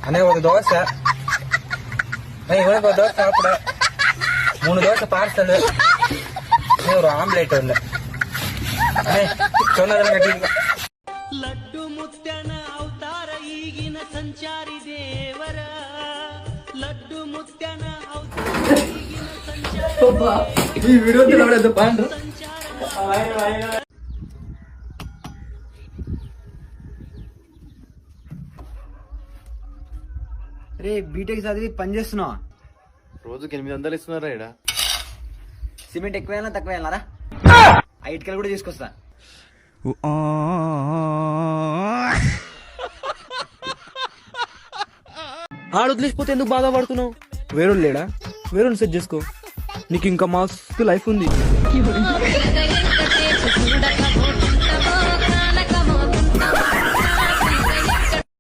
அண்ணே ஒரு தோசை, இவனுக்கு ஒரு தோசை சாப்பிட, 3 தோசை பார்சல், ஒரு ஆம்லேட் ஒண்ணு. சொன்னதெல்லாம் கட்டிருக்கேன். ಲಡ್ಡು ಮುತ್ಯನ ಅವತಾರ ಈಗಿನ ಸಂಚಾರಿ ದೇವರ ಲಡ್ಡು ಮುತ್ಯನ ಅವತಾರ ಈಗಿನ ಸಂಚಾರಿ ಈ ವಿಡಿಯೋ ನೋಡೋದು ಪಾಂಡು. రే బీటెక్ చదివి పని చేస్తున్నావా? రోజుకి 800 ఇస్తున్నారా ఇక్కడ? సిమెంట్ ఎక్కువ తక్కువ వెళ్ళారా? ఆ ఇటుకలు కూడా తీసుకొస్తా. ఆడొదిలేసిపోతే ఎందుకు బాధపడుతున్నావు? వేరే లేడా? వేరే సెట్ చేసుకో, నీకు ఇంకా మస్తు లైఫ్ ఉంది.